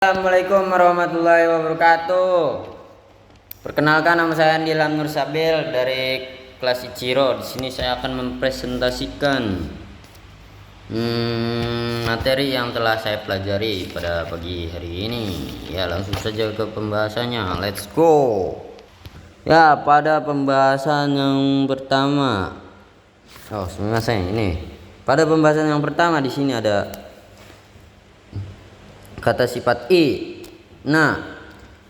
Assalamualaikum warahmatullahi wabarakatuh. Perkenalkan, nama saya Andilam Nur Sabil dari kelas Ichiro. Di sini saya akan mempresentasikan materi yang telah saya pelajari pada pagi hari ini. Ya, langsung saja ke pembahasannya. Let's go. Ya, pada pembahasan yang pertama. Pada pembahasan yang pertama di sini ada kata sifat i. Nah,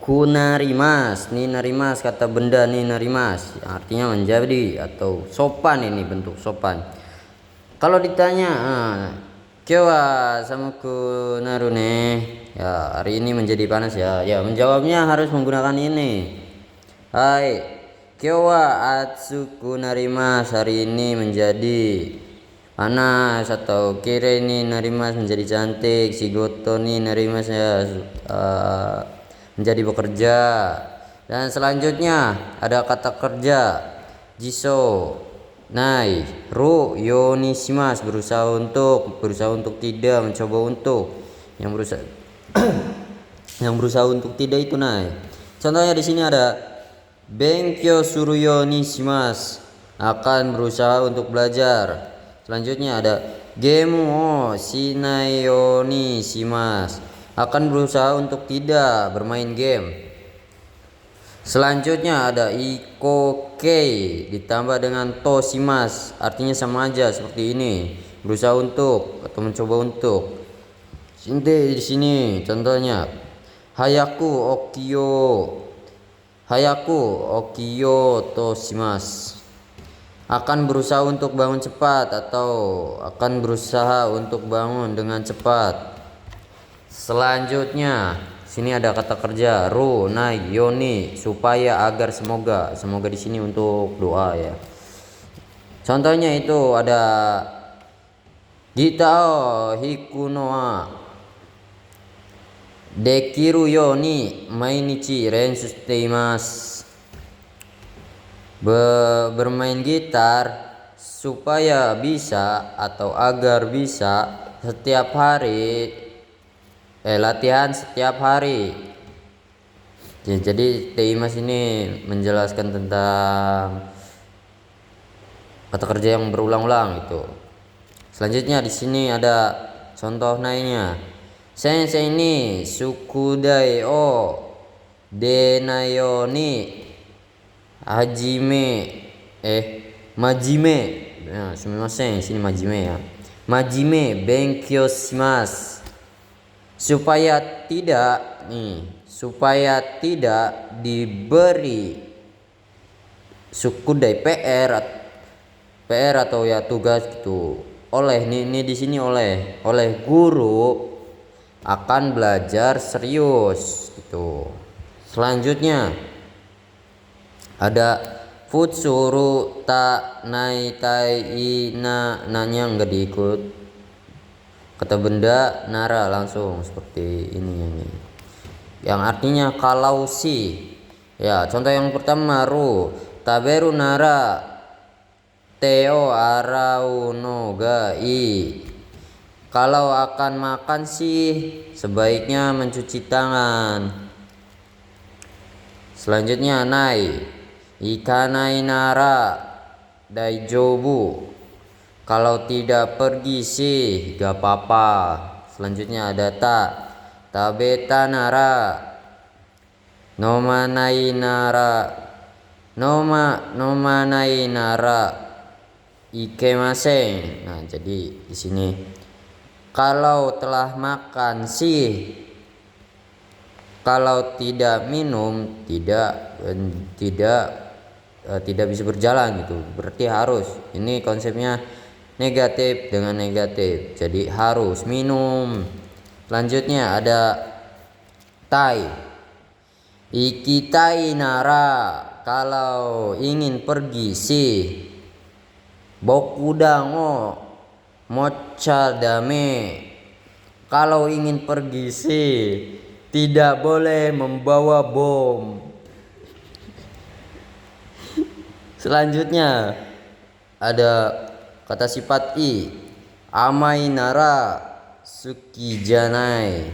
ku narimas, ni narimas, kata benda ni narimas, artinya menjadi atau sopan. Ini bentuk sopan. Kalau ditanya kewa sama ku narune, ya hari ini menjadi panas ya. Ya, menjawabnya harus menggunakan ini. Hai, kewa atsuku narimas, hari ini menjadi panas. Atau kire ini narimas, menjadi cantik. Shigoto ni narimas, ya menjadi bekerja. Dan selanjutnya ada kata kerja jiso nai ru yoni shimasu, berusaha untuk tidak, mencoba untuk, yang berusaha yang berusaha untuk tidak itu nai. Contohnya di sini ada benkyou suru yoni shimasu, akan berusaha untuk belajar. Selanjutnya ada gemu o shinai yoni shimasu, akan berusaha untuk tidak bermain game. Selanjutnya ada ikokei ditambah dengan to shimasu, artinya sama aja seperti ini, berusaha untuk atau mencoba untuk. Di sini contohnya hayaku okiyo to shimasu, akan berusaha untuk bangun cepat atau akan berusaha untuk bangun dengan cepat. Selanjutnya sini ada kata kerja ru nai yoni, supaya, agar, semoga. Semoga di sini untuk doa ya. Contohnya itu ada gita o hikunoa dekiru yoni mainichi rensu shite imasu, bermain gitar supaya bisa atau agar bisa setiap hari, latihan setiap hari. Jadi teimas ini menjelaskan tentang kata kerja yang berulang-ulang itu. Selanjutnya di sini ada contoh lainnya. Sensei ni sukudai o denayo ni majime. Nah, sumimasen, sini majime ya. Majime benkyou shimasu, supaya tidak diberi sukudai PR atau ya tugas gitu oleh ini di sini oleh guru, akan belajar serius gitu. Selanjutnya ada futsuru ta nai tai i na, nanya enggak diikut kata benda nara langsung seperti ini yang artinya kalau si. Ya, contoh yang pertama ru taberu nara teo arau no ga i, kalau akan makan sih sebaiknya mencuci tangan. Selanjutnya nai ikanai nara daijobu, kalau tidak pergi sih gak apa-apa. Selanjutnya ada tabeta nara nomanai nara ikemasen. Nah, jadi di sini kalau telah makan sih, kalau tidak minum tidak bisa berjalan gitu. Berarti harus. Ini konsepnya negatif dengan negatif. Jadi harus minum. Selanjutnya ada ikitai nara, kalau ingin pergi sih. Bokudan o mocha dame, kalau ingin pergi sih tidak boleh membawa bom. Selanjutnya ada kata sifat i amai nara suki janai,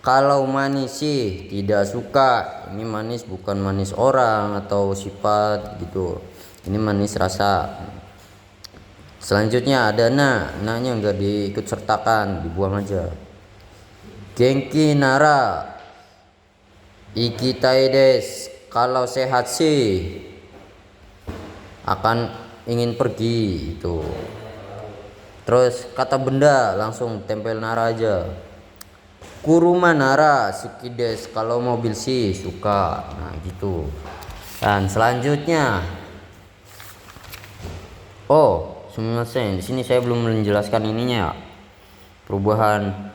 Kalau manis sih tidak suka. Ini manis bukan manis orang atau sifat gitu. Ini manis rasa. Selanjutnya ada na-nya enggak diikut sertakan, dibuang aja. Genki nara ikitai des. Kalau sehat sih akan ingin pergi itu. Terus kata benda langsung tempel nara aja. Kuruma nara sukides, kalau mobil sih suka. Nah gitu. Dan selanjutnya, oh sumimasen, di sini saya belum menjelaskan ininya ya, perubahan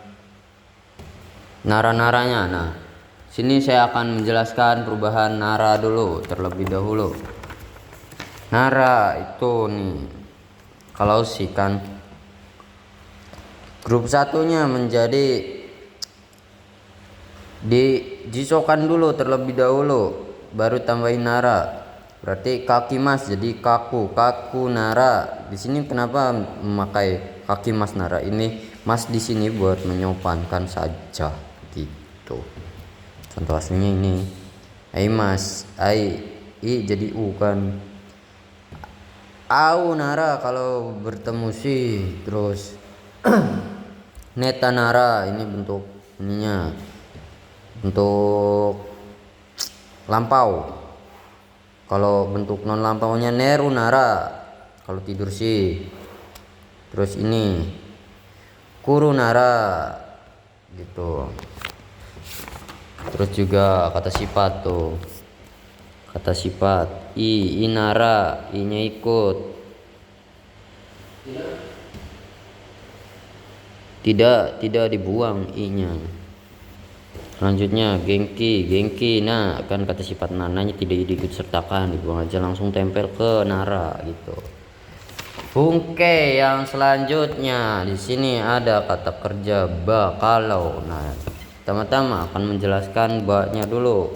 nara-naranya. Nah sini saya akan menjelaskan perubahan nara dulu terlebih dahulu. Nara itu nih, kalau sih kan grup satunya menjadi dijisokan dulu terlebih dahulu, baru tambahin nara. Berarti kaki mas jadi kaku nara. Di sini kenapa memakai kaki mas nara? Ini mas di sini buat menyopankan saja gitu. Contoh aslinya ini ai mas, ai i jadi u kan. Au nara kalau bertemu sih. Terus neta nara, ini bentuk ininya, untuk lampau. Kalau bentuk non lampaunya neru nara kalau tidur sih. Terus ini kuru nara gitu. Terus juga kata sifat tuh, kata sifat inara, i-nya ikut, tidak dibuang i-nya. Selanjutnya gengki, nah kan kata sifat nananya tidak diikut sertakan, dibuang aja, langsung tempel ke nara gitu. Oke, yang selanjutnya di sini ada kata kerja ba kalau. Nah, pertama-tama akan menjelaskan ba-nya dulu.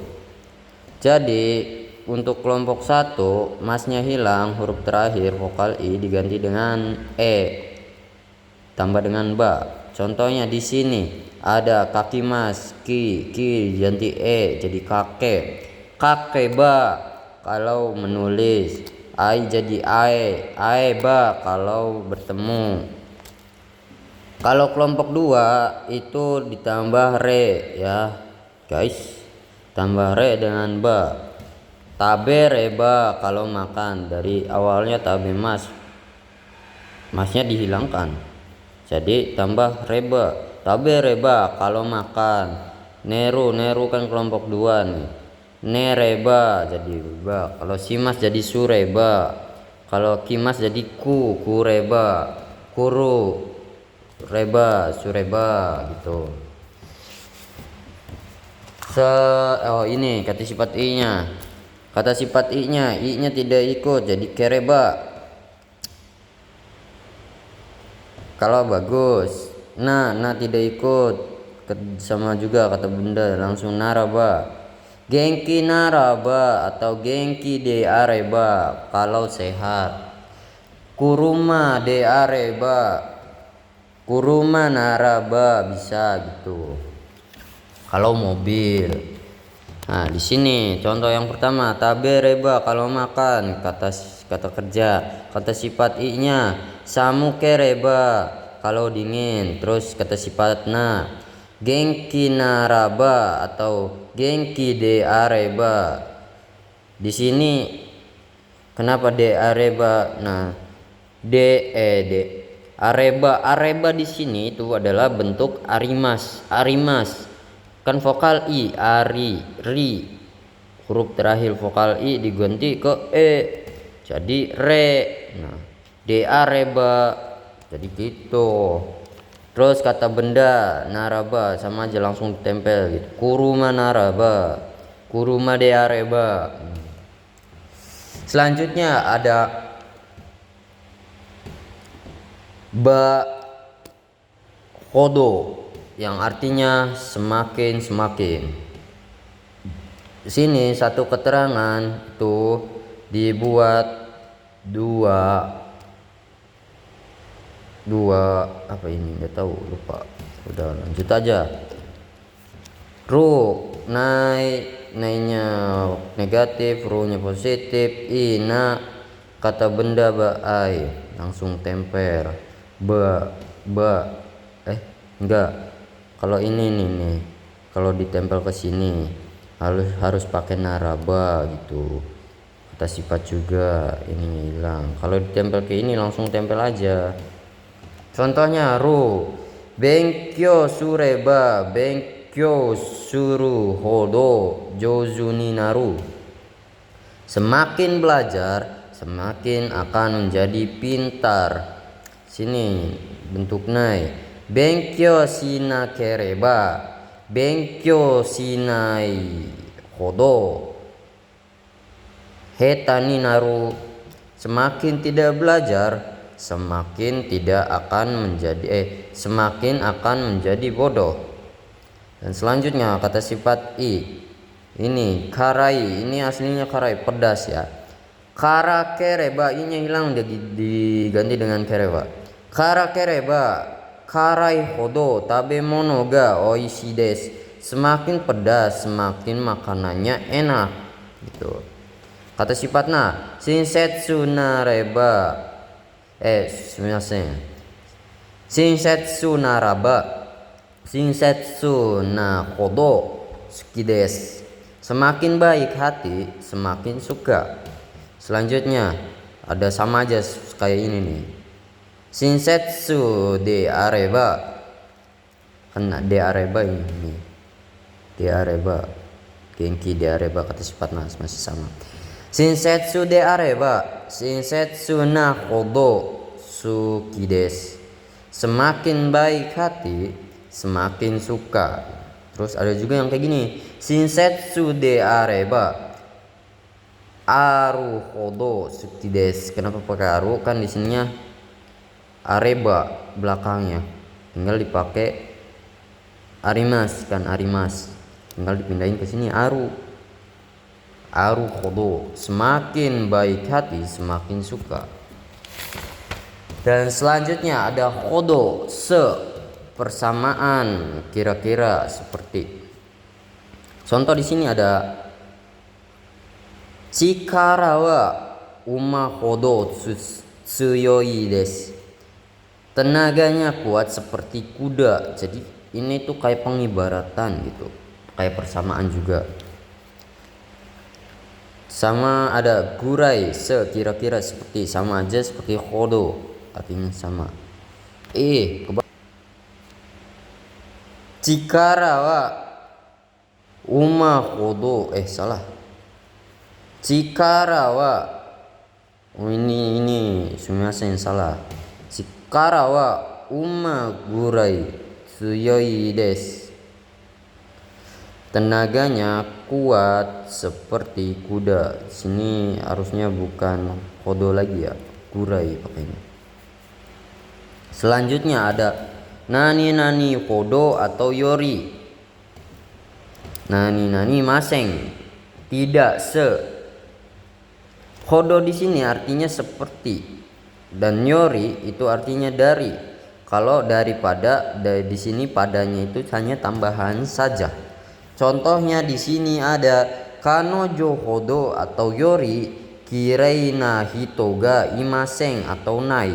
Jadi untuk kelompok 1 masnya hilang, huruf terakhir vokal i diganti dengan e tambah dengan ba. Contohnya di sini ada kaki mas, ki ganti e jadi kakek ba kalau menulis, ai jadi ae ba kalau bertemu. Kalau kelompok 2 itu ditambah re ya guys, tambah re dengan ba. Tabe reba kalau makan, dari awalnya tabe masnya dihilangkan jadi tambah reba. Tabe reba kalau makan. Neru kan kelompok 2 nih, nereba jadi ba. Kalau simas jadi sureba. Kalau kimas jadi kureba. Kuru reba sureba gitu. Ini kata sifat i-nya. Kata sifat i-nya tidak ikut jadi kereba. Kalau bagus. Nah tidak ikut, sama juga kata benda, langsung naraba. Gengki naraba atau gengki de areba kalau sehat. Kuruma de areba, kuruma naraba bisa gitu. Kalau mobil. Nah di sini contoh yang pertama tabe reba kalau makan, kata kerja. Kata sifat i-nya samuke reba kalau dingin. Terus kata sifat na genki naraba atau genki de areba. Di sini kenapa de areba? Nah de areba di sini itu adalah bentuk arimas kan vokal i, ri, huruf terakhir vokal i diganti ke e jadi re. Nah de areba jadi gitu. Terus kata benda naraba sama aja, langsung tempel gitu. Kuruma naraba, kuruma de areba. Selanjutnya ada ba kodo yang artinya semakin. Di sini satu keterangan itu dibuat dua apa ini, nggak tahu, lupa. Udah lanjut aja. Ru naiknya negatif, ru-nya positif. Ina kata benda baai langsung temper. Ba enggak. Kalau ini nih, kalau ditempel ke sini harus pakai naraba gitu. Kata sifat juga ini hilang. Kalau ditempel ke ini langsung tempel aja. Contohnya ru benkyo sureba benkyo suru hodo jouju ni naru. Semakin belajar semakin akan menjadi pintar. Sini bentuk nai. Benkyo shinakereba benkyo shinai hodo heta ni naru. Semakin tidak belajar semakin akan menjadi bodoh. Dan selanjutnya kata sifat i. Ini karai, ini aslinya karai, pedas ya. Kara kereba, i-nya hilang diganti dengan kereba. Kara kereba karai hodo tabe mono ga oishi desu. Semakin pedas semakin makanannya enak gitu. Kata sifat na shinsetsu nareba shinsetsu na hodo suki desu. Semakin baik hati semakin suka. Selanjutnya ada sama aja kayak ini nih. Shinsetsu de areba, kan de areba ini. De areba, genki de areba, kata sifat masih sama. Shinsetsu de areba shinsetsu na hodo suki desu. Semakin baik hati semakin suka. Terus ada juga yang kayak gini. Shinsetsu de areba aru hodo suki desu. Kenapa pakai aru? Kan di sininya areba belakangnya. Tinggal dipakai arimas, kan arimas. Tinggal dipindahin ke sini aru. Aru hodo. Semakin baik hati semakin suka. Dan selanjutnya ada hodo persamaan kira-kira seperti. Contoh di sini ada chikara wa uma hodo tsuyoi desu. Tenaganya kuat seperti kuda. Jadi ini tuh kayak pengibaratan gitu. Kayak persamaan juga. Sama ada gurai kira-kira seperti, sama aja seperti hodo, artinya sama. Chikara wa uma hodo salah. Chikara wa ini semuanya yang salah. Chikara wa uma gurai tsuyoi desu. Tenaganya kuat seperti kuda. Sini harusnya bukan hodo lagi ya, gurai pakainya. Selanjutnya ada nani hodo atau yori. Nani maseng, tidak hodo di sini artinya seperti, dan yori itu artinya dari. Kalau daripada di sini padanya itu hanya tambahan saja. Contohnya di sini ada kanojo hodo atau yori kirei na hito ga imasen atau nai.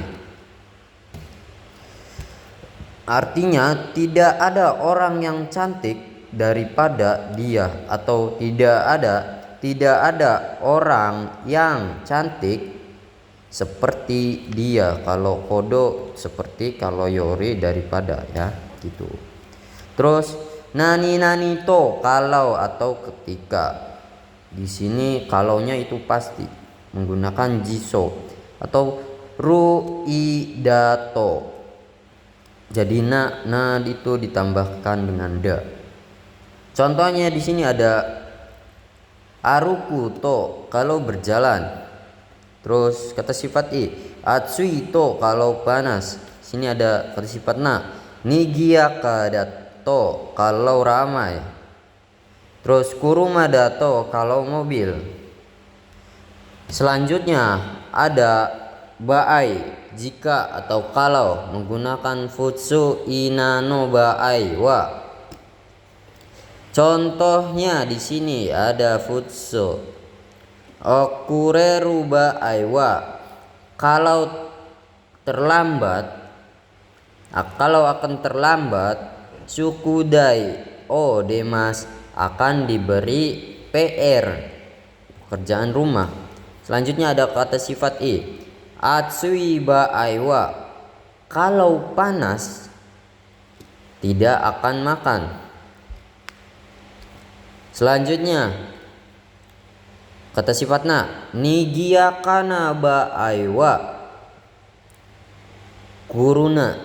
Artinya tidak ada orang yang cantik daripada dia, atau tidak ada orang yang cantik seperti dia. Kalau hodo seperti, kalau yori daripada ya gitu. Terus nani to kalau atau ketika. Di sini kalaunya itu pasti menggunakan jiso atau ruidato. Jadi na itu ditambahkan dengan da. Contohnya di sini ada aruku to kalau berjalan. Terus kata sifat i, atsui to kalau panas. Sini ada kata sifat na, nigiaka dato kalau ramai. Terus kuruma dato kalau mobil. Selanjutnya ada baai jika atau kalau, menggunakan futsu inano baai wa. Contohnya di sini ada futso. Okureru ba aiwa. Kalau terlambat, kalau akan terlambat, sukudai demas akan diberi PR, pekerjaan rumah. Selanjutnya ada kata sifat i. Atsui ba aiwa. Kalau panas tidak akan makan. Selanjutnya kata sifatna nigiyakana ba aiwa kuruna.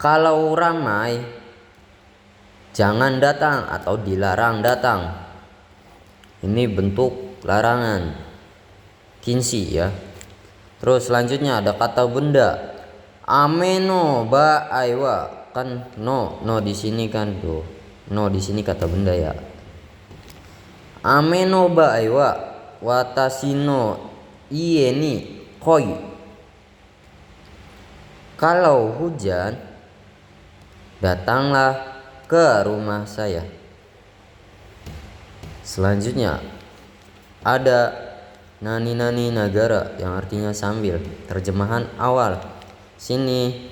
Kalau ramai jangan datang atau dilarang datang. Ini bentuk larangan kinsi ya. Terus selanjutnya ada kata benda. Ameno ba aiwa. Kan no di sini kan tuh. No di sini kata benda ya. Ameno ba aiwa watashi no ie ni koi. Kalau hujan, datanglah ke rumah saya. Selanjutnya ada nani nagara yang artinya sambil. Terjemahan awal. Sini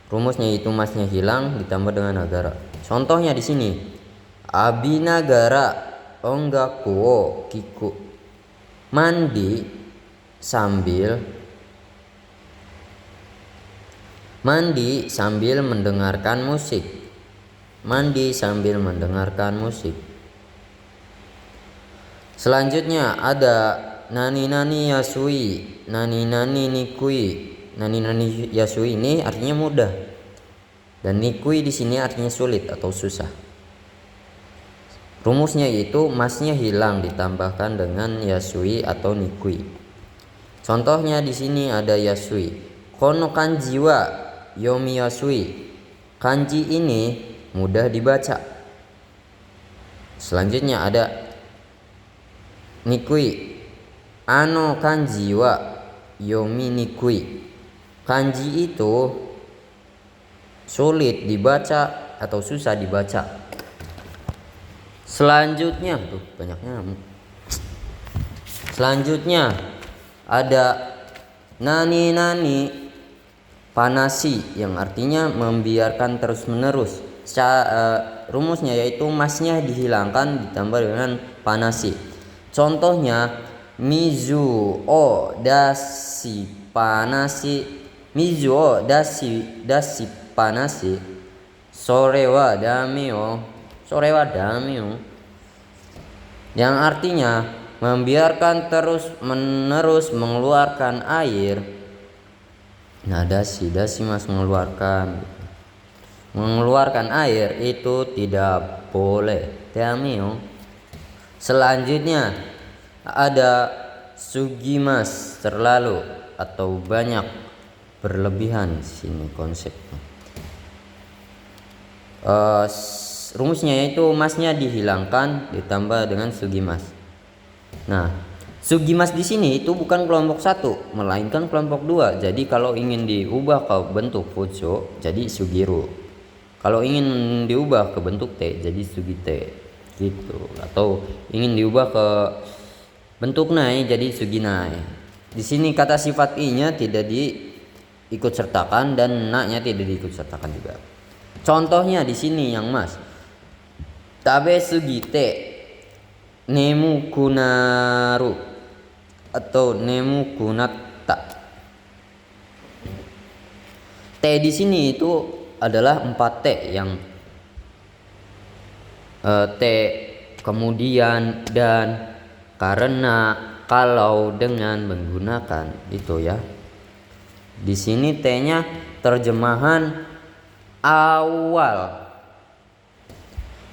rumusnya itu masnya hilang ditambah dengan nagara. Contohnya di sini. Abinagara ongaku wo kiku. Mandi sambil mendengarkan musik. Mandi sambil mendengarkan musik. Selanjutnya ada nani yasui, nani nikui. Nani yasui ini artinya mudah. Dan nikui di sini artinya sulit atau susah. Rumusnya itu masnya hilang ditambahkan dengan yasui atau nikui. Contohnya di sini ada yasui. Kono kanji wa yomi yasui. Kanji ini mudah dibaca. Selanjutnya ada nikui. Ano kanji wa yomi nikui. Kanji itu sulit dibaca atau susah dibaca. Selanjutnya tuh banyaknya. Selanjutnya ada nani panasi yang artinya membiarkan terus menerus. Rumusnya yaitu masnya dihilangkan ditambah dengan panasi. Contohnya mizu o dasi panasi. Mizu o dasi panasi. Sore wa damio. Sore wa damio. Yang artinya membiarkan terus menerus mengeluarkan air. Nah dasi mas mengeluarkan air itu tidak boleh. Damio. Selanjutnya ada sugimas terlalu atau banyak, berlebihan sini konsepnya. Rumusnya yaitu masnya dihilangkan ditambah dengan sugimas. Nah, sugimas di sini itu bukan kelompok 1 melainkan kelompok 2. Jadi kalau ingin diubah ke bentuk futso jadi sugiru. Kalau ingin diubah ke bentuk te jadi sugite gitu. Atau ingin diubah ke bentuk nai jadi suginai. Di sini kata sifat i-nya tidak diikut sertakan dan na-nya tidak diikut sertakan juga. Contohnya di sini yang mas. Tabe sugite nemu kunaru atau nemu kunatta. T di sini itu adalah 4 T yang T kemudian dan karena kalau dengan menggunakan itu ya. Di sini T-nya terjemahan awal.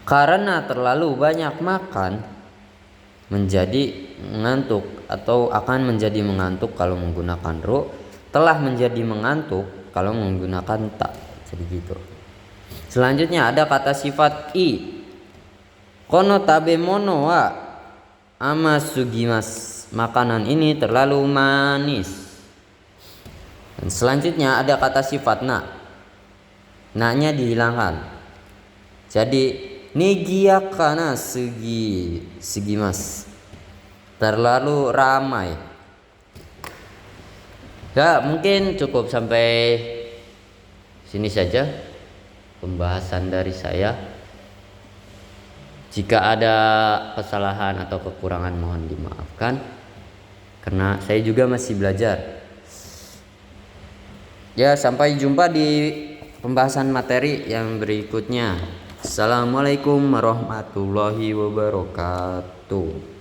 Karena terlalu banyak makan menjadi mengantuk atau akan menjadi mengantuk kalau menggunakan ro, telah menjadi mengantuk kalau menggunakan ta. Jadi gitu. Selanjutnya ada kata sifat i. Kono tabemono wa amasugimas. Makanan ini terlalu manis. Dan selanjutnya ada kata sifat na. Na-nya dihilangkan. Jadi Nigiakana segi mas, terlalu ramai. Ya mungkin cukup sampai sini saja pembahasan dari saya. Jika ada kesalahan atau kekurangan mohon dimaafkan, karena saya juga masih belajar. Ya, sampai jumpa di pembahasan materi yang berikutnya. Assalamualaikum warahmatullahi wabarakatuh.